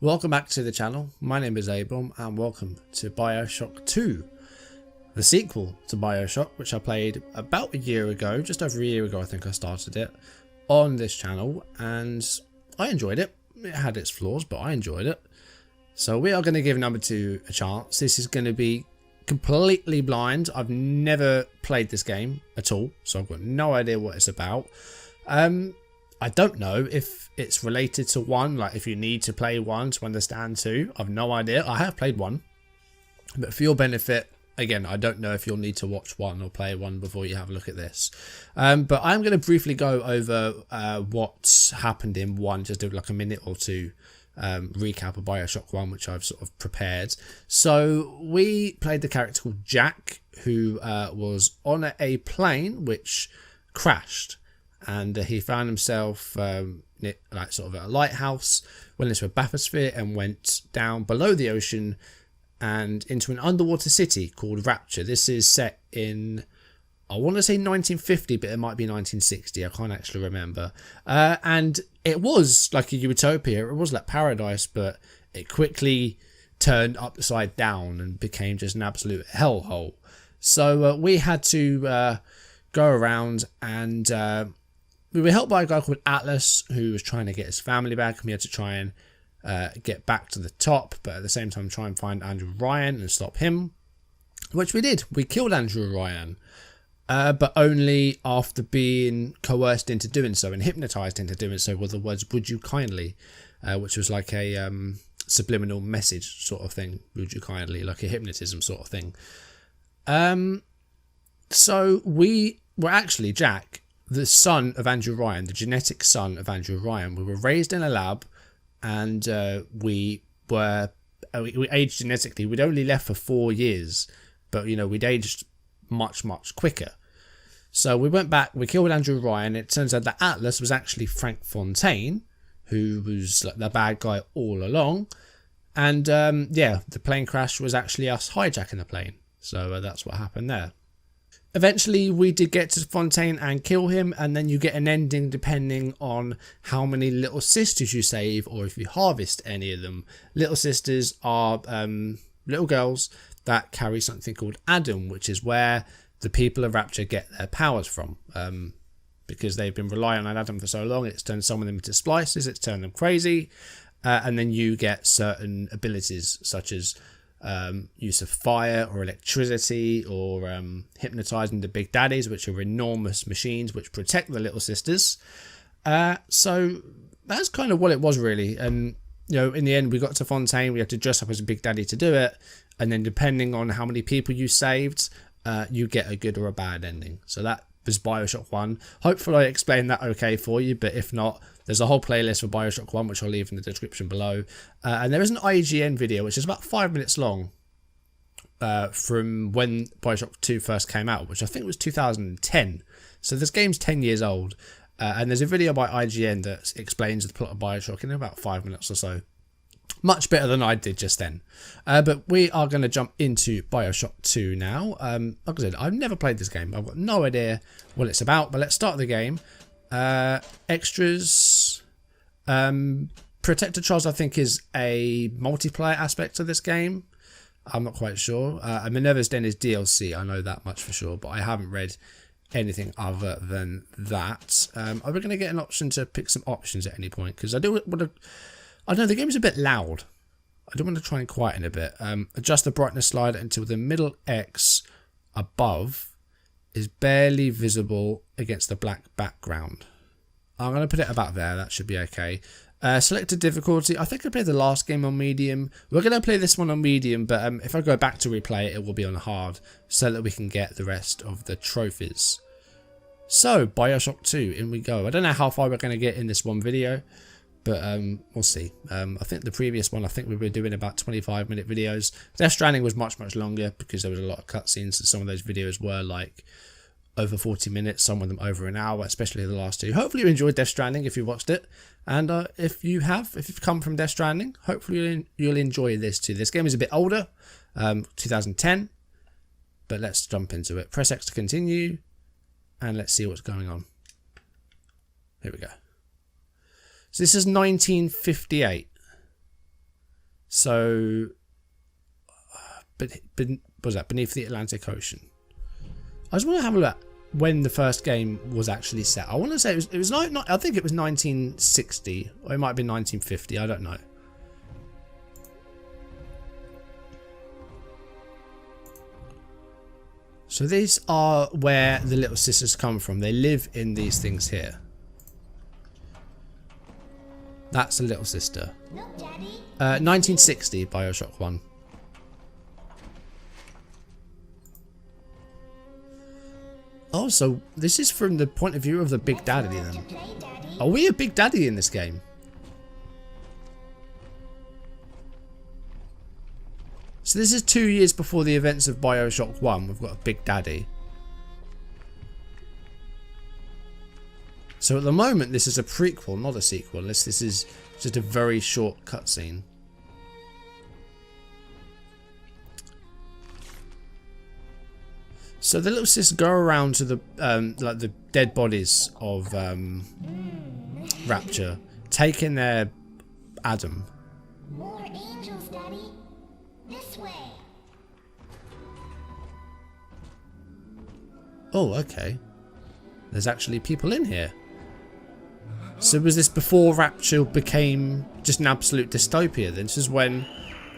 Welcome back to the channel. My name is Abomb and welcome to Bioshock 2, the sequel to Bioshock, which I played about a year ago, just over a year ago I think I started it on this channel, and I enjoyed it. It had its flaws, but I enjoyed it. So we are going to give number 2 a chance. This is going to be completely blind. I've never played this game at all, so I've got no idea what it's about. I don't know if it's related to 1, like if you need to play 1 to understand 2. I've no idea. I have played 1, but for your benefit, again, I don't know if you'll need to watch 1 or play 1 before you have a look at this. But I'm going to briefly go over what's happened in 1, just do like a minute or two recap of Bioshock 1, which I've sort of prepared. So we played the character called Jack, who was on a plane which crashed. And he found himself like sort of at a lighthouse, went into a bathysphere and went down below the ocean and into an underwater city called Rapture. This is set in, I want to say 1950, but it might be 1960. I can't actually remember. And it was like a utopia. It was like paradise, but it quickly turned upside down and became just an absolute hellhole. So we had to go around and we were helped by a guy called Atlas, who was trying to get his family back, and we had to try and get back to the top, but at the same time try and find Andrew Ryan and stop him, which we did. We killed Andrew Ryan, but only after being coerced into doing so and hypnotized into doing so with the words, "Would you kindly," which was like a subliminal message sort of thing. Would you kindly, like a hypnotism sort of thing. So we were actually Jack, the son of Andrew Ryan, the genetic son of Andrew Ryan. We were raised in a lab, and we aged genetically. We'd only left for 4 years, but you know, we'd aged much quicker. So we went back, we killed Andrew Ryan. It turns out that Atlas was actually Frank Fontaine, who was like the bad guy all along. And yeah, the plane crash was actually us hijacking the plane. So that's what happened there. Eventually, we did get to Fontaine and kill him, and then you get an ending depending on how many little sisters you save or if you harvest any of them. Little sisters are little girls that carry something called Adam, which is where the people of Rapture get their powers from. Because they've been relying on Adam for so long, it's turned some of them into Splicers, it's turned them crazy, and then you get certain abilities such as use of fire or electricity, or hypnotizing the big daddies, which are enormous machines which protect the little sisters. So that's kind of what it was really. And you know, in the end we got to Fontaine, we had to dress up as a big daddy to do it, and then depending on how many people you saved, you get a good or a bad ending. So that was Bioshock 1. Hopefully I explained that okay for you, but if not, there's a whole playlist for Bioshock 1 which I'll leave in the description below. And there is an IGN video which is about 5 minutes long from when Bioshock 2 first came out, which I think was 2010. So this game's 10 years old. And there's a video by IGN that explains the plot of Bioshock in about 5 minutes or so. Much better than I did just then. But we are going to jump into Bioshock 2 now. Like I said, I've never played this game. I've got no idea what it's about, but let's start the game. Extras. Protector Charles, I think, is a multiplayer aspect of this game. I'm not quite sure. Minerva's Den is DLC. I know that much for sure, but I haven't read anything other than that. Are we going to get an option to pick some options at any point? Because I do want to... I know the game's a bit loud. I do want to try and quieten a bit. Adjust the brightness slider until the middle X above is barely visible against the black background. I'm going to put it about there. That should be okay. Select a difficulty. I think I played the last game on medium. We're going to play this one on medium, but if I go back to replay it, it will be on hard so that we can get the rest of the trophies. So, Bioshock 2, in we go. I don't know how far we're going to get in this one video, but we'll see. I think the previous one, I think we were doing about 25-minute videos. Death Stranding was much longer because there was a lot of cutscenes, and some of those videos were like over 40 minutes, some of them over an hour, especially the last two. Hopefully you enjoyed Death Stranding if you watched it, and if you've come from Death Stranding, hopefully you'll enjoy this too. This game is a bit older, 2010, but let's jump into it. Press X to continue, and let's see what's going on. Here we go. So this is 1958. So, but what was that? Beneath the Atlantic Ocean. I just want to have a look when the first game was actually set. I want to say it was not I think it was 1960, or it might have been 1950. I don't know. So these are where the little sisters come from. They live in these things here. That's a little sister. Look, Daddy. 1960 Bioshock 1. Oh, so this is from the point of view of the Big Daddy then. Are we a Big Daddy in this game? So this is 2 years before the events of Bioshock 1. We've got a Big Daddy. So at the moment this is a prequel, not a sequel. This is just a very short cutscene. So the little sisters go around to the like the dead bodies of Rapture, taking their Adam. More angels, Daddy. This way. Oh, okay. There's actually people in here. So was this before Rapture became just an absolute dystopia? Then this is when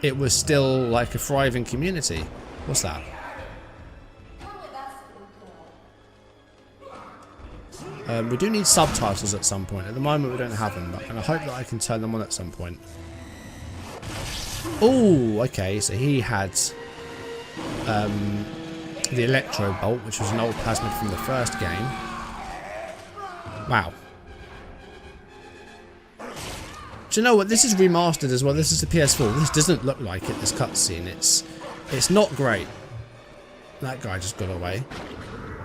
it was still like a thriving community. What's that? We do need subtitles at some point. At the moment we don't have them, and I hope that I can turn them on at some point. Oh, okay, so he had the electro bolt, which was an old plasmid from the first game. Wow. Do you know what? This is remastered as well. This is the PS4. This doesn't look like it, this cutscene. It's not great. That guy just got away.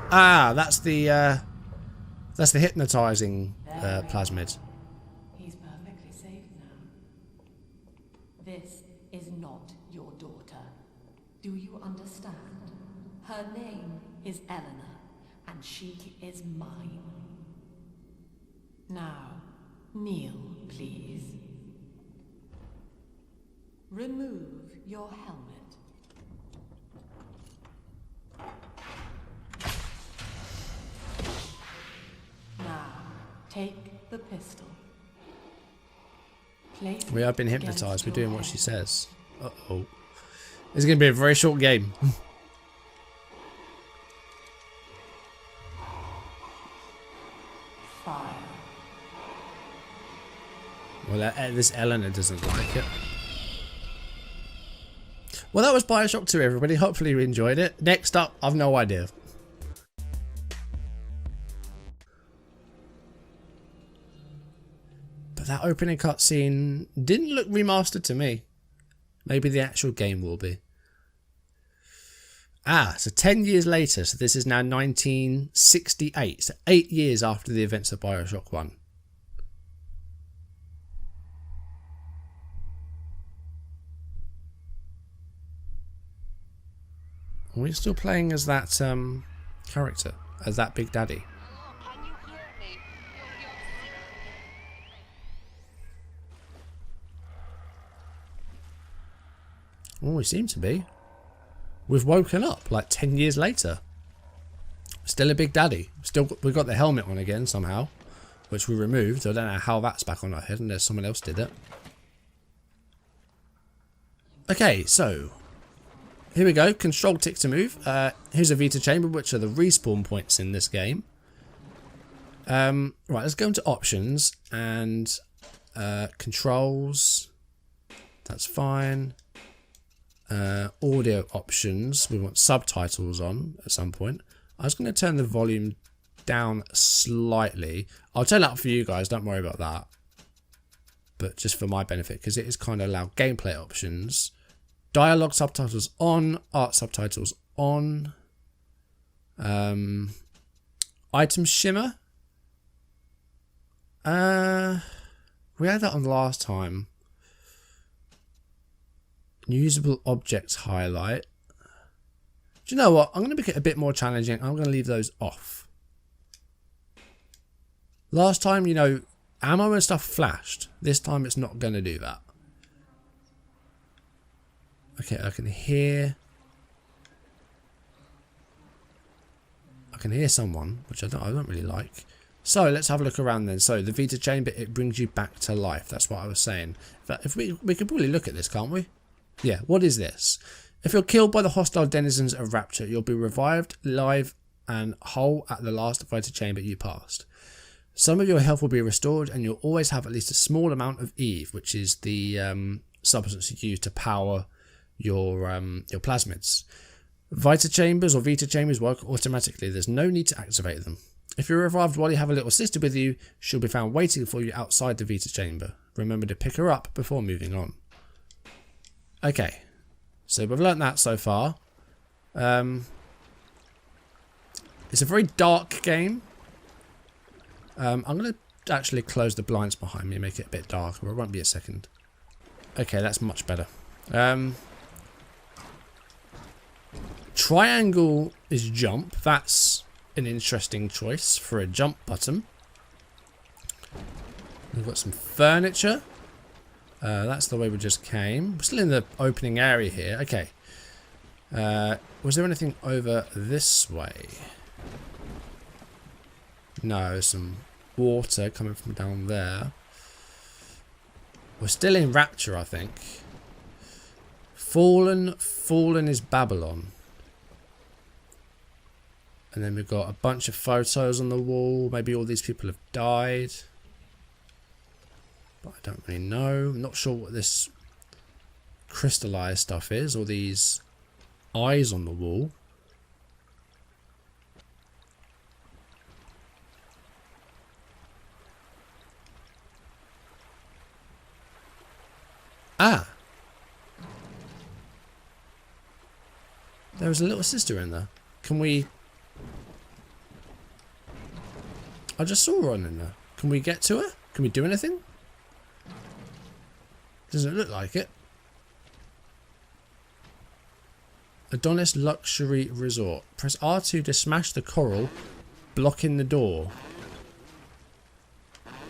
Ah, that's the hypnotizing plasmid. He's perfectly safe now. This is not your daughter. Do you understand? Her name is Eleanor, and she is mine. Now, kneel, please. Remove your helmet. Now, take the pistol. Place We have been it hypnotized. We're against doing your what she head. says. Uh-oh. This is going to be a very short game. Fire. Well, this Eleanor doesn't like it. Well, that was Bioshock 2, everybody. Hopefully you enjoyed it. Next up, I've no idea. But that opening cutscene didn't look remastered to me. Maybe the actual game will be. Ah, so 10 years later. So this is now 1968. So 8 years after the events of Bioshock 1. We're still playing as that character, as that Big Daddy. Can you hear me? Oh, we seem to be. We've woken up like 10 years later. Still a Big Daddy. We've got the helmet on again somehow, which we removed. I don't know how that's back on our head unless someone else did it. Okay, so here we go. Control tick to move. Here's a Vita chamber, which are the respawn points in this game. Right, let's go into options and controls. That's fine. Audio options. We want subtitles on at some point. I was going to turn the volume down slightly. I'll turn it up for you guys. Don't worry about that. But just for my benefit, because it is kind of loud. Gameplay options. Dialogue subtitles on. Art subtitles on. Item shimmer. We had that on last time. Usable objects highlight. Do you know what? I'm going to make it a bit more challenging. I'm going to leave those off. Last time, you know, ammo and stuff flashed. This time it's not going to do that. Okay, I can hear someone, which I don't really like. So let's have a look around then. So the Vita chamber, it brings you back to life. That's what I was saying. If we could probably look at this, can't we? Yeah, what is this? If you're killed by the hostile denizens of Rapture, you'll be revived, live and whole at the last Vita chamber you passed. Some of your health will be restored, and you'll always have at least a small amount of Eve, which is the substance you use to power your plasmids. Vita chambers or Vita chambers work automatically. There's no need to activate them. If you're revived while you have a little sister with you, she'll be found waiting for you outside the Vita chamber. Remember to pick her up before moving on. Okay, so we've learnt that so far. It's a very dark game. I'm going to actually close the blinds behind me and make it a bit darker. It won't be a second. Okay, that's much better. Triangle is jump. That's an interesting choice for a jump button. We've got some furniture. That's the way we just came. We're still in the opening area here. Okay. Was there anything over this way? No, some water coming from down there. We're still in Rapture, I think. Fallen is Babylon. And then we've got a bunch of photos on the wall. Maybe all these people have died. But I don't really know. I'm not sure what this crystallized stuff is. Or these eyes on the wall. Ah! There was a little sister in there. Can we... I just saw her in there. Can we get to her? Can we do anything? Doesn't look like it. Adonis Luxury Resort. Press R2 to smash the coral, blocking the door.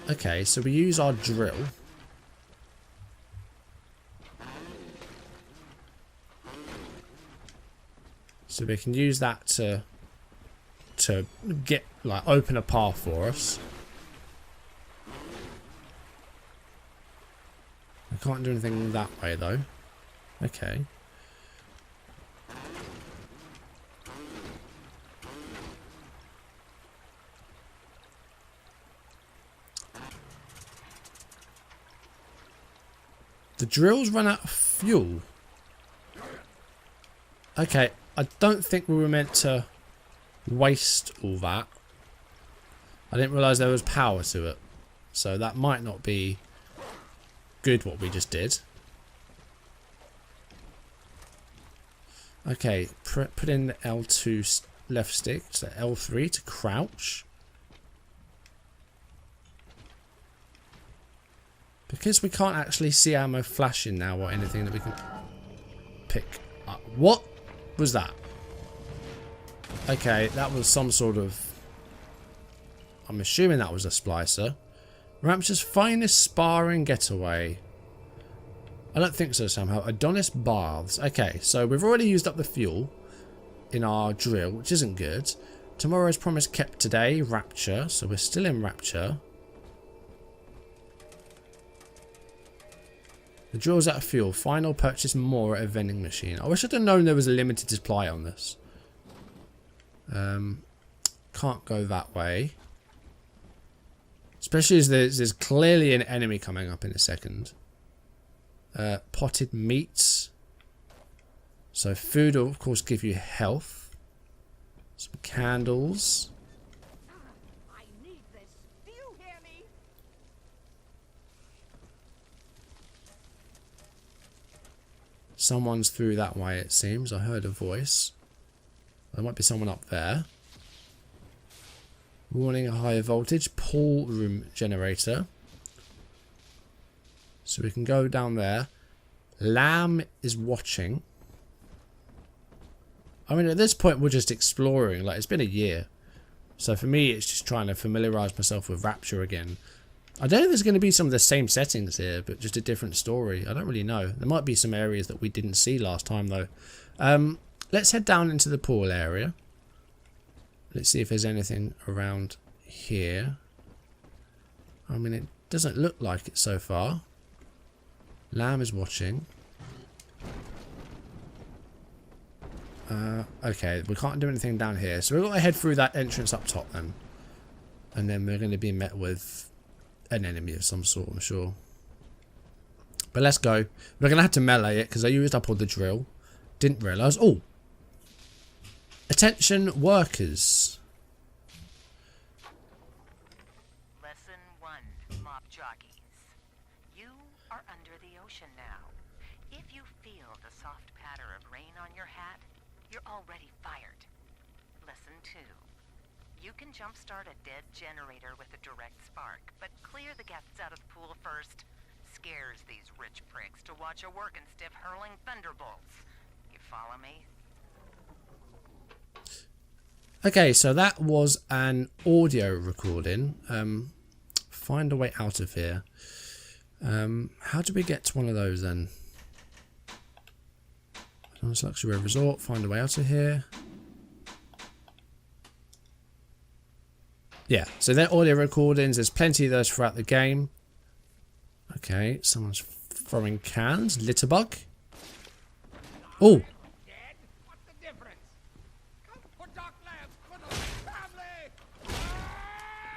Okay, so we use our drill. So we can use that to get, like, open a path for us. I can't do anything that way though. Okay. The drills run out of fuel. Okay, I don't think we were meant to waste all that. I didn't realise there was power to it. So that might not be good what we just did. Okay, put in the L2 left stick, so L3 to crouch. Because we can't actually see ammo flashing now or anything that we can pick up. What was that? Okay, that was some sort of... I'm assuming that was a splicer. Rapture's finest sparring getaway. I don't think so somehow. Adonis Baths. Okay, so we've already used up the fuel in our drill, which isn't good. Tomorrow's promise kept today. Rapture. So we're still in Rapture. The drill's out of fuel. Find or purchase more at a vending machine. I wish I'd have known there was a limited supply on this. Can't go that way. Especially as there's clearly an enemy coming up in a second. Potted meats. So food will of course give you health. Some candles. I need this. Do you hear me? Someone's through that way it seems. I heard a voice. There might be someone up there. Warning, a higher voltage pool room generator. So we can go down there. Lamb is watching. I mean, at this point we're just exploring. Like, it's been a year. So for me it's just trying to familiarise myself with Rapture again. I don't know if there's going to be some of the same settings here, but just a different story. I don't really know. There might be some areas that we didn't see last time, though. Let's head down into the pool area. Let's see if there's anything around here. I mean, it doesn't look like it so far. Lamb is watching. Okay, we can't do anything down here. So we've got to head through that entrance up top then. And then we're going to be met with an enemy of some sort, I'm sure. But let's go. We're going to have to melee it because I used up all the drill. Didn't realise. Oh! Attention workers. Lesson 1, mob jockeys. You are under the ocean now. If you feel the soft patter of rain on your hat, you're already fired. Lesson 2. You can jumpstart a dead generator with a direct spark, but clear the guests out of the pool first. Scares these rich pricks to watch a working stiff hurling thunderbolts. You follow me? Okay, so that was an audio recording. Find a way out of here. How do we get to one of those then? Nice luxury resort. Find a way out of here. Yeah, so they're audio recordings. There's plenty of those throughout the game. Okay, someone's throwing cans. Litterbug. Oh.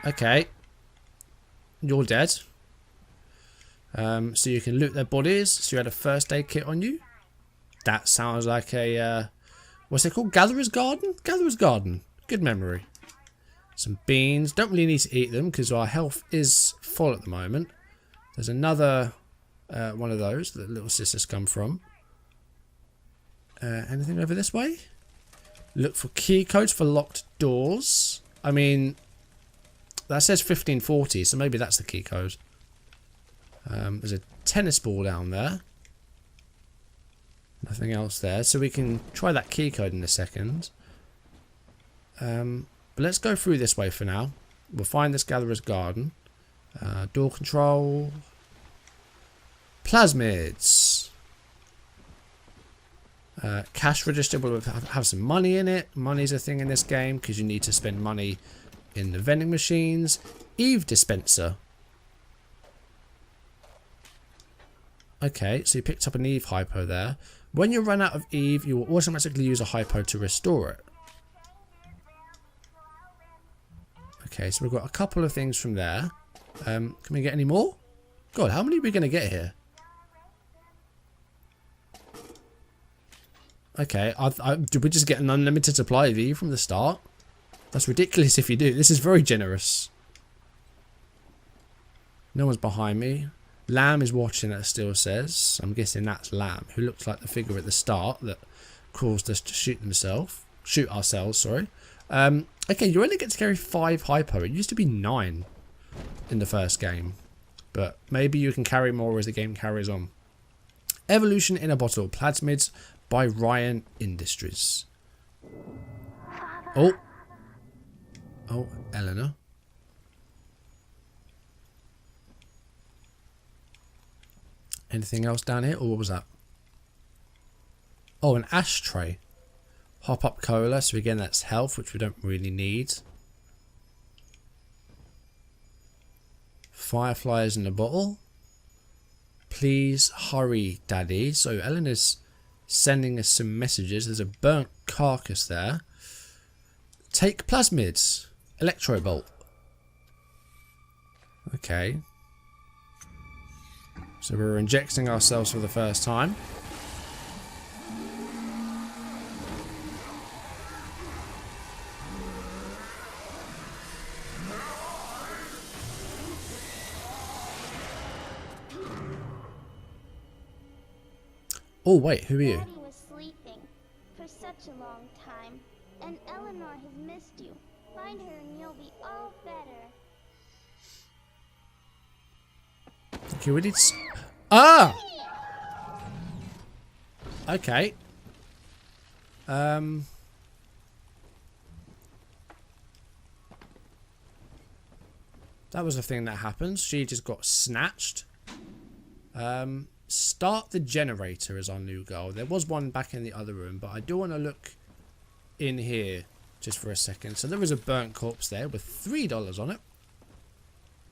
Okay. You're dead. So you can loot their bodies. So you had a first aid kit on you. That sounds like a... what's it called? Gatherer's Garden? Gatherer's Garden. Good memory. Some beans. Don't really need to eat them because our health is full at the moment. There's another one of those that little sisters come from. Anything over this way? Look for key codes for locked doors. I mean, that says 1540, so maybe that's the key code. There's a tennis ball down there. Nothing else there, so we can try that key code in a second. But let's go through this way for now. We'll find this Gatherer's Garden. Door control. Plasmids. Cash register will have some money in it. Money's a thing in this game because you need to spend money in the vending machines. Eve dispenser. Okay, so you picked up an Eve hypo there. When you run out of Eve, you will automatically use a hypo to restore it. Okay, so we've got a couple of things from there. Can we get any more? God, how many are we going to get here? Okay, did we just get an unlimited supply of Eve from the start? That's ridiculous if you do. This is very generous. No one's behind me. Lamb is watching, it still says. I'm guessing that's Lamb, who looks like the figure at the start that caused us to shoot ourselves, sorry. Okay, you only get to carry 5 hypo. It used to be 9 in the first game. But maybe you can carry more as the game carries on. Evolution in a Bottle. Plasmids by Ryan Industries. Oh. Oh, Eleanor. Anything else down here? Or what was that? Oh, an ashtray. Hop up cola. So again, that's health, which we don't really need. Fireflies in a bottle. Please hurry, Daddy. So Eleanor's sending us some messages. There's a burnt carcass there. Take plasmids. Electrobolt. Okay. So we're injecting ourselves for the first time. Oh wait, who are you? Daddy was sleeping for such a long time, and Eleanor has missed you. Find her and you'll be all better. Okay, we did. Ah! Okay. that was the thing that happens. She just got snatched. Start the generator is our new goal. There was one back in the other room, but I do want to look in here just for a second. So there is a burnt corpse there with $3 on it.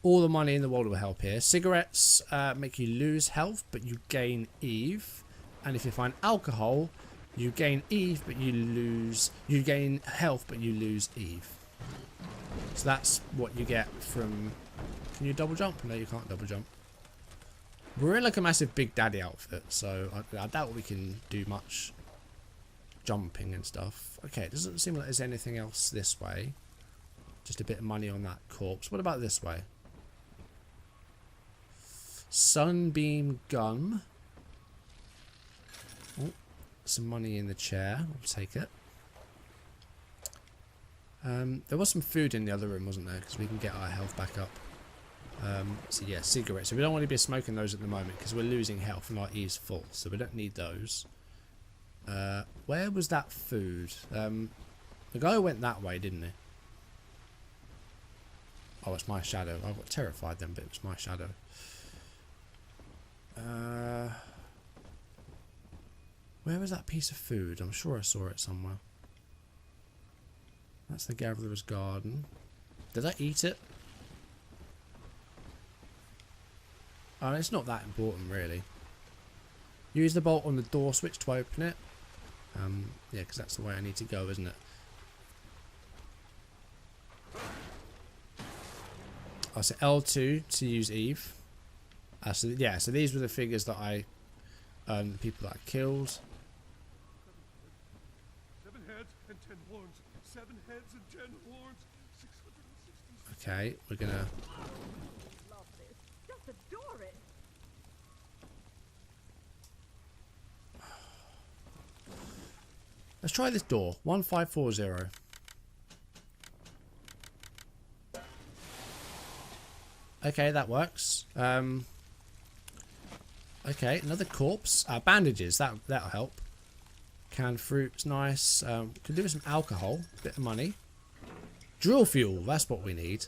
All the money in the world will help here. Cigarettes make you lose health, but you gain Eve. And if you find alcohol, you gain Eve, but you lose... You gain health, but you lose Eve. So that's what you get from... Can you double jump? No, you can't double jump. We're in like a massive Big Daddy outfit, so I doubt we can do much jumping and stuff. Okay, it doesn't seem like there's anything else this way. Just a bit of money on that corpse. What about this way? Sunbeam gum. Oh, some money in the chair. I'll take it. There was some food in the other room, wasn't there? Because we can get our health back up. So yeah, cigarettes. So we don't want to be smoking those at the moment because we're losing health and our E's full. So we don't need those. Where was that food? The guy went that way, didn't he? Oh, it's my shadow. I got terrified then, but it was my shadow. Where was that piece of food? I'm sure I saw it somewhere. That's the Gatherer's Garden. Did I eat it? Oh, it's not that important, really. Use the bolt on the door switch to open it. Yeah, because that's the way I need to go, isn't it? I said L2 to use Eve. So yeah, so these were the figures that I, the people that I killed. 7 heads and 10 horns. 7 heads and 10 horns. 660. Okay, we're gonna. Love this. Just adore it. Let's try this door. 1540. Okay, that works. Okay, another corpse. Bandages. That'll help. Canned fruit's nice. Could do with some alcohol. Bit of money. Drill fuel. That's what we need.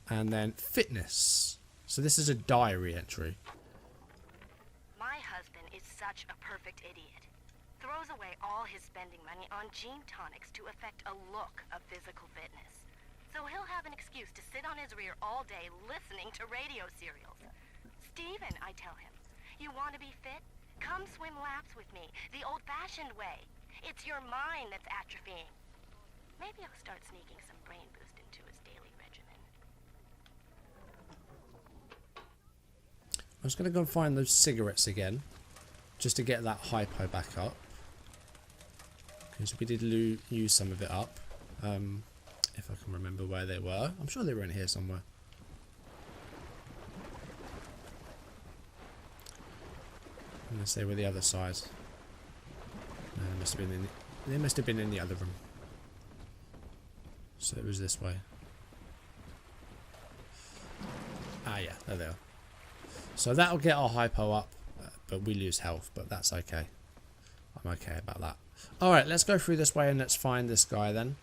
And then fitness. So this is a diary entry. My husband is such a perfect idiot. Throws away all his spending money on gene tonics to affect a look of physical fitness. So he'll have an excuse to sit on his rear all day listening to radio serials. Steven, I tell him, you want to be fit? Come swim laps with me, the old-fashioned way. It's your mind that's atrophying. Maybe I'll start sneaking some brain boost into his daily regimen. I'm just going to go and find those cigarettes again. Just to get that hypo back up. Because we did use some of it up. If I can remember where they were. I'm sure they were in here somewhere. Unless they were the other side. No, they must have been in the other room. So it was this way. Ah yeah, there they are. So that'll get our hypo up, but we lose health, but that's okay. I'm okay about that. Alright, let's go through this way and let's find this guy then.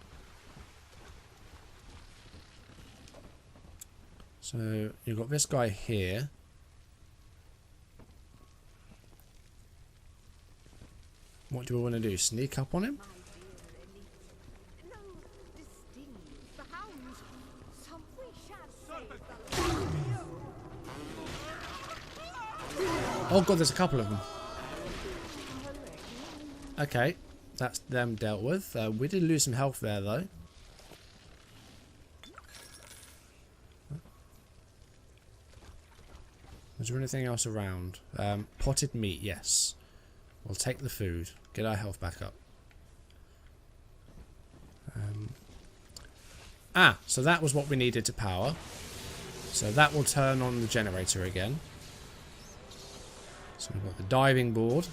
So you've got this guy here. What do we want to do? Sneak up on him? No, distinct. The hounds. Some we shall say. Oh god, there's a couple of them. Okay, that's them dealt with. We did lose some health there though. Is there anything else around? Potted meat, yes. We'll take the food. Get our health back up. So that was what we needed to power. So that will turn on the generator again. So we've got the diving board.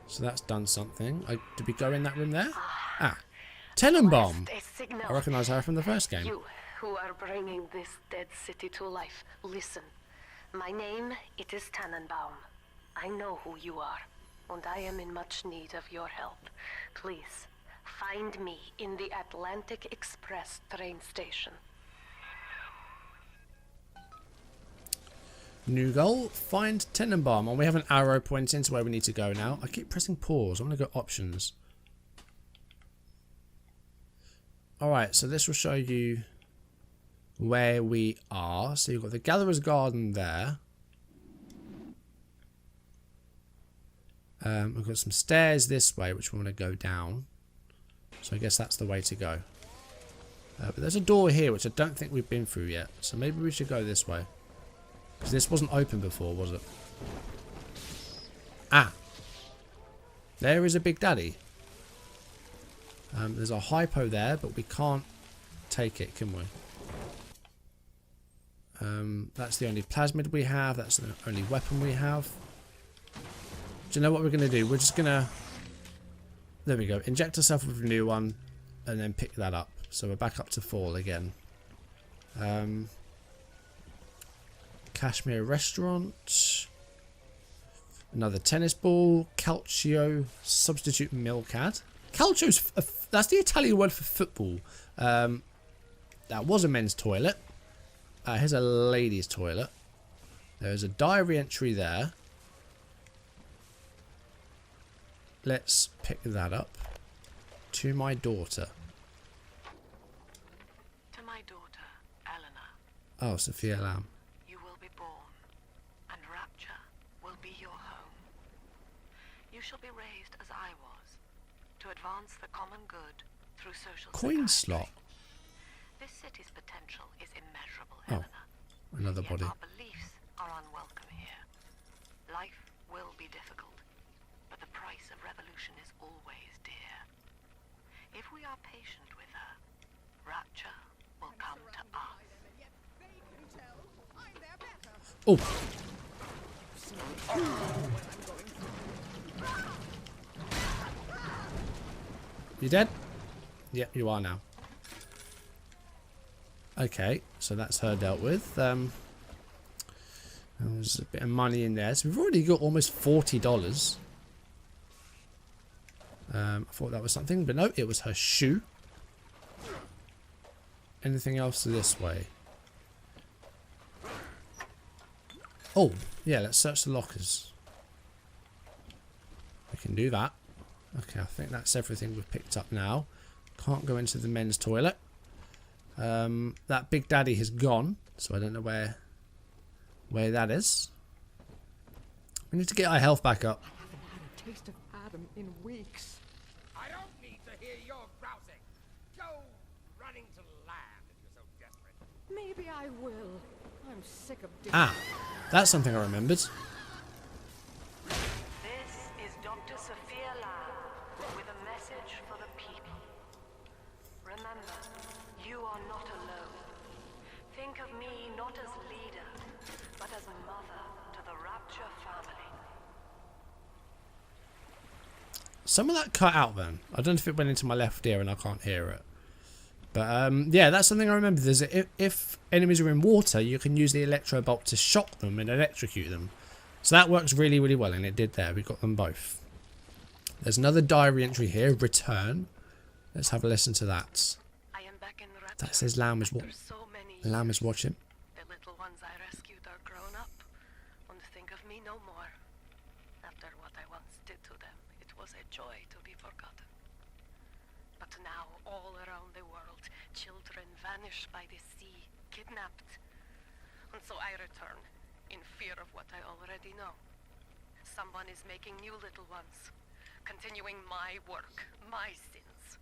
So that's done something. Did we go in that room there? Tenenbaum! I recognise her from the first game. You who are bringing this dead city to life, listen. My name, it is Tannenbaum. I know who you are. and I am in much need of your help. Please, find me in the Atlantic Express train station. New goal, find Tenenbaum. And we have an arrow pointing to where we need to go now. I keep pressing pause. I'm going to go options. Alright, so this will show you where we are. So you've got the Gatherer's Garden there. We've got some stairs this way, which we want to go down. So I guess that's the way to go. But there's a door here, which I don't think we've been through yet. So maybe we should go this way. Because this wasn't open before, was it? Ah. There is a Big Daddy. There's a hypo there, but we can't take it, can we? That's the only plasmid we have. That's the only weapon we have. Do you know what we're going to do? We're just going to... There we go. Inject ourselves with a new one and then pick that up. So we're back up to full again. Kashmir restaurant. Another tennis ball. Calcio. Substitute Milcad. Calcio's... That's the Italian word for football. That was a men's toilet. Here's a ladies' toilet. There's a diary entry there. Let's pick that up. To my daughter. To my daughter, Eleanor. Oh, Sophia Lamb. You will be born, and Rapture will be your home. You shall be raised as I was, to advance the common good through social Coin psychiatry. slot. This city's potential is immeasurable, Oh, Eleanor. another Yet body. our beliefs are unwelcome here. Life will be difficult, but the price of revolution is always dear. If we are patient with her, Rapture will come to us. Oh. You dead? Yep, you are now. Okay, so that's her dealt with. There's a bit of money in there. So we've already got almost $40. I thought that was something, but no, it was her shoe. Anything else this way? Oh, yeah, let's search the lockers. We can do that. Okay, I think that's everything we've picked up now. Can't go into the men's toilet. That Big Daddy has gone, so I don't know where that is. We need to get our health back up. I haven't had a taste of Adam in weeks. I don't need to hear your grousing. Go running to land if you're so desperate. Maybe I will. I'm sick of Ah, that's something I remembered. This is Dr. Sophia Lamb with a message for the people. Remember, you are not alone. Think of me not as leader, but as mother to the Rapture family. Some of that cut out then. I don't know if it went into my left ear and I can't hear it. But yeah, that's something I remember. There's if enemies are in water, you can use the electro bolt to shock them and electrocute them. So that works really, really well, and it did there. We got them both. There's another diary entry here. Return. Let's have a listen to that. I am back in Rapture. That says Lamb is after so many Lamb is years. watching. The little ones I rescued are grown up, and think of me no more. After what I once did to them, it was a joy to be forgotten. But now, all around the world, children vanish by the sea, kidnapped. And so I return, in fear of what I already know. Someone is making new little ones, continuing my work, my sins.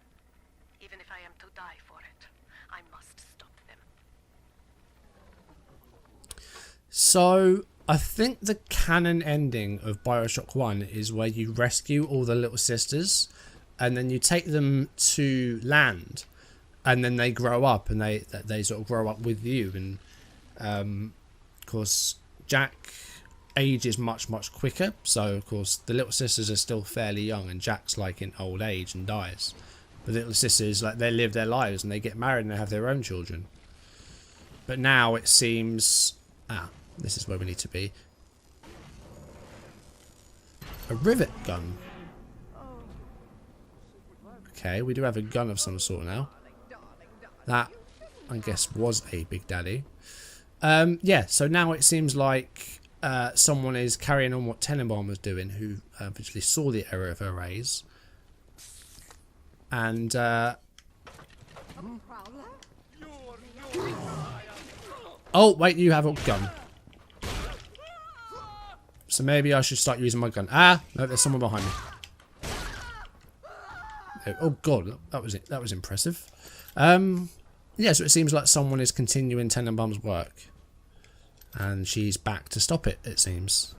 Even if I am to die for it, I must stop them. So I think the canon ending of Bioshock 1 is where you rescue all the little sisters and then you take them to land and then they grow up and they sort of grow up with you. And of course Jack ages much quicker, so of course the little sisters are still fairly young and Jack's like in old age and dies. The little sisters, like, they live their lives and they get married and they have their own children. But now it seems... Ah, this is where we need to be. A rivet gun. Okay, we do have a gun of some sort now. That, I guess, was a Big Daddy. Yeah, so now it seems like someone is carrying on what Tenenbaum was doing, who eventually saw the error of her rays. And, oh, wait, you have a gun. So maybe I should start using my gun. Ah, no, there's someone behind me. Oh, God, that was it. That was impressive. Yeah, so it seems like someone is continuing Tenenbaum's work. And she's back to stop it, it seems.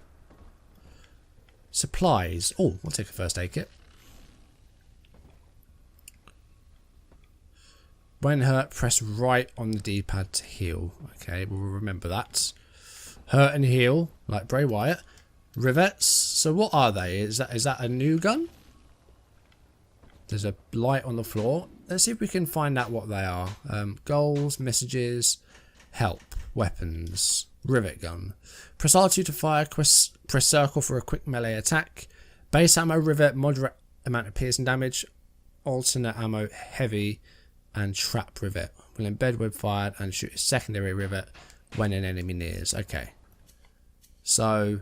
Supplies. Oh, we'll take a first aid kit. When hurt, press right on the D-pad to heal. Okay, we'll remember that. Hurt and heal, like Bray Wyatt. Rivets. So what are they? Is that a new gun? There's a light on the floor. Let's see if we can find out what they are. Goals, messages, help, weapons, rivet gun. Press R2 to fire, press circle for a quick melee attack. Base ammo, rivet, moderate amount of piercing damage. Alternate ammo, heavy, and trap rivet. Will embed when fired and shoot a secondary rivet when an enemy nears. Okay. So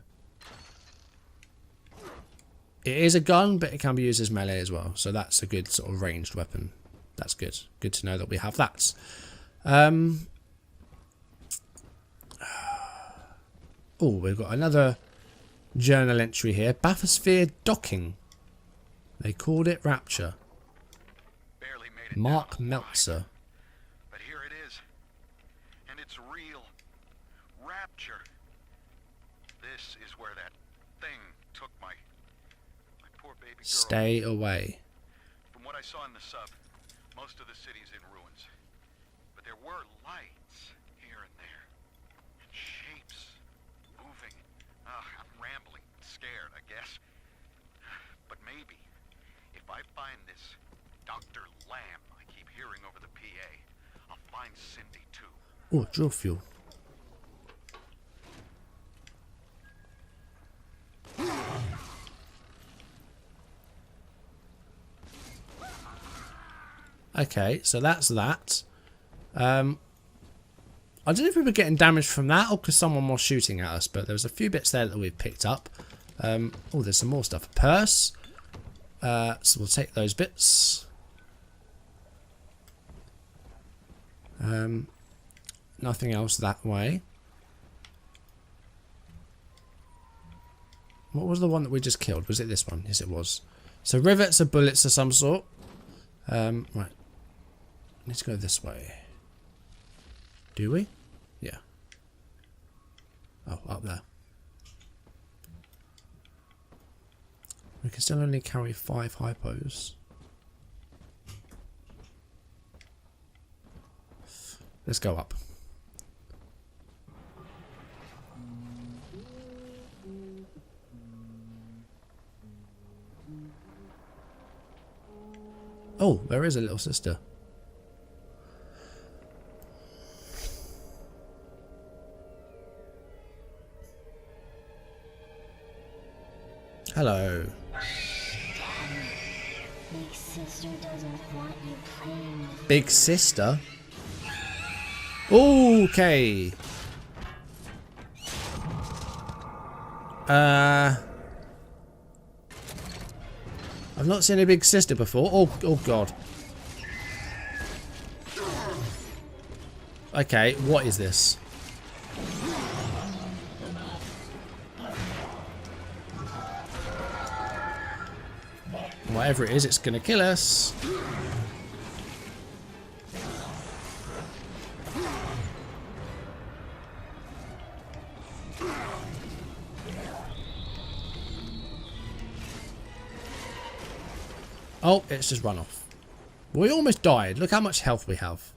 it is a gun, but it can be used as melee as well. So that's a good sort of ranged weapon. That's good. Good to know that we have that. Oh, we've got another journal entry here. Bathysphere docking. They called it Rapture. Barely made it Mark down. Meltzer. But here it is. And it's real. Rapture. This is where that thing took my poor baby girl. Stay away. From what I saw in the sub, most of the city's in ruins. But there were lights here and there. And shapes moving. I'm rambling, scared, I guess. But maybe, if I find this Dr. Lamb I keep hearing over the PA, I'll find Cindy too. Oh, drill fuel. Okay, so that's that. I don't know if we were getting damage from that or because someone was shooting at us, but there was a few bits there that we've picked up. Oh, there's some more stuff. A purse. So we'll take those bits. Nothing else that way. What was the one that we just killed? Was it this one? Yes, it was. So rivets or bullets of some sort. Right. Let's go this way. Do we? Yeah. Oh, up there. We can still only carry 5 hypos. Let's go up. Oh, there is a little sister. Hello. Big sister doesn't want you playing with Big sister? Okay. I've not seen a big sister before. Oh god. Okay, what is this? Whatever it is, it's gonna kill us. Oh, it's just run off. We almost died. Look how much health we have.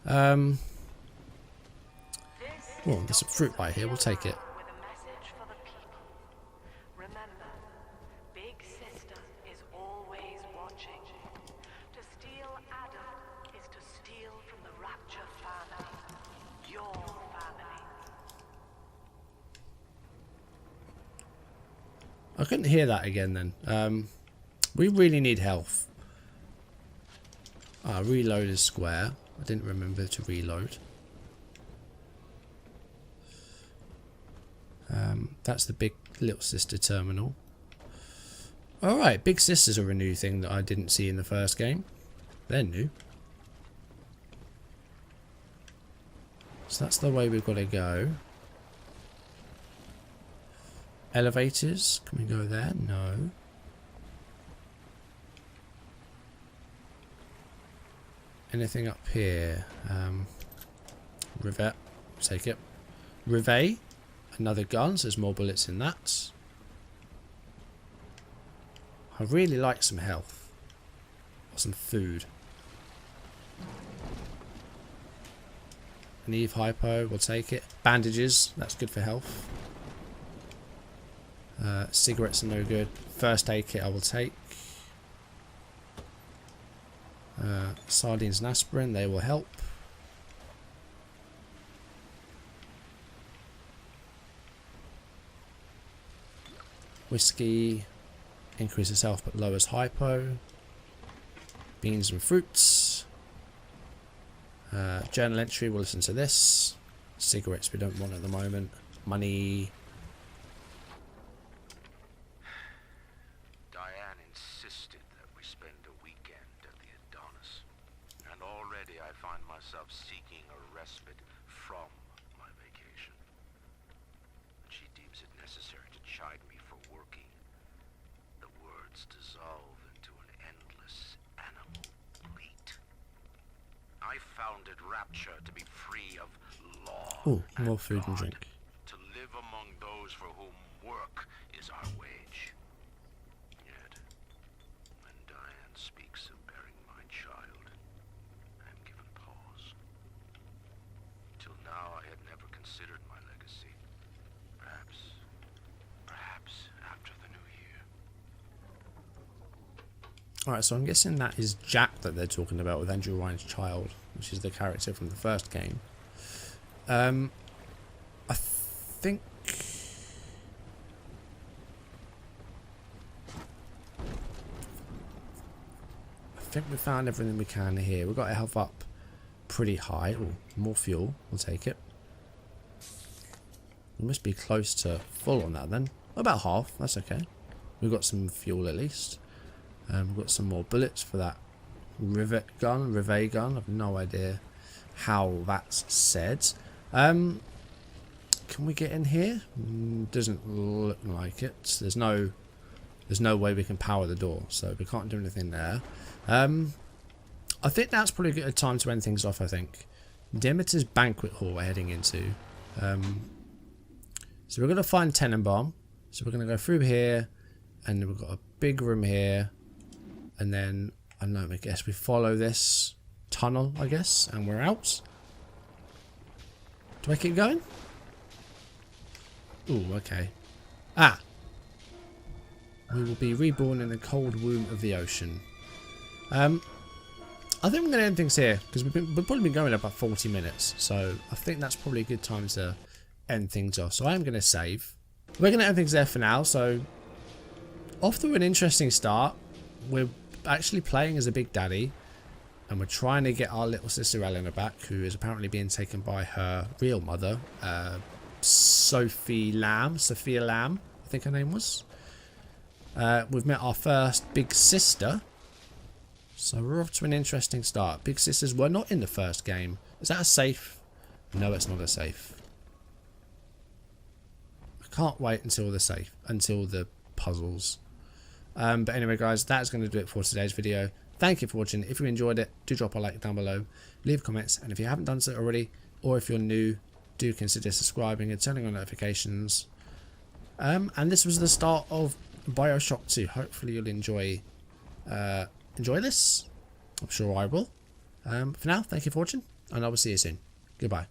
Oh, there's some fruit right here. We'll take it. With a message for the people. Remember, Big Sister is always watching. To steal Adam is to steal from the Rapture family. Your family. I couldn't hear that again then. We really need health. Reload is square. I didn't remember to reload. That's the big little sister terminal. Alright, big sisters are a new thing that I didn't see in the first game. They're new. So that's the way we've got to go. Elevators. Can we go there? No. Anything up here? Rivet. Take it. Rivet. Another gun. So there's more bullets in that. I really like some health. Or some food. An Eve hypo. We'll take it. Bandages. That's good for health. Cigarettes are no good. First aid kit I will take. Sardines and aspirin, they will help. Whiskey increases health but lowers hypo. Beans and fruits. Journal entry, we'll listen to this. Cigarettes we don't want at the moment. Money. Seeking a respite from my vacation. But she deems it necessary to chide me for working. The words dissolve into an endless animal bleat. I founded Rapture to be free of law. Oh, more food and drink. To live among those for whom work is our wage. Yet, when Diane speaks of bearing my child, I am given pause. Till now, I had never considered my legacy. Perhaps after the new year. Alright, so I'm guessing that is Jack that they're talking about with Andrew Ryan's child, which is the character from the first game. I think we found everything we can here. We've got our health up pretty high. Ooh, more fuel. We'll take it. We must be close to full on that then. About half. That's okay. We've got some fuel at least. We've got some more bullets for that rivet gun. I've no idea how that's said. Can we get in here? Doesn't look like it. There's no way we can power the door, so we can't do anything there. I think that's probably a good time to end things off, I think. Demeter's banquet hall we're heading into. So we're going to find Tenenbaum. So we're going to go through here, and then we've got a big room here. And then, I don't know, I guess we follow this tunnel, I guess, and we're out. Do I keep going? Ooh, okay. Ah! We will be reborn in the cold womb of the ocean. I think we're going to end things here, because we've probably been going about 40 minutes. So, I think that's probably a good time to end things off. So, I am going to save. We're going to end things there for now. So, off to an interesting start. We're actually playing as a Big Daddy. And we're trying to get our little sister Eleanor back, who is apparently being taken by her real mother, Sophia Lamb, I think her name was. We've met our first big sister. So we're off to an interesting start. Big sisters were not in the first game. Is that a safe? No, it's not a safe. I can't wait until the puzzles. But anyway, guys, that's going to do it for today's video. Thank you for watching. If you enjoyed it, do drop a like down below. Leave comments. And if you haven't done so already, or if you're new, do consider subscribing and turning on notifications. And this was the start of Bioshock 2. Hopefully you'll enjoy this. I'm sure I will. For now, thank you for watching, and I will see you soon. Goodbye.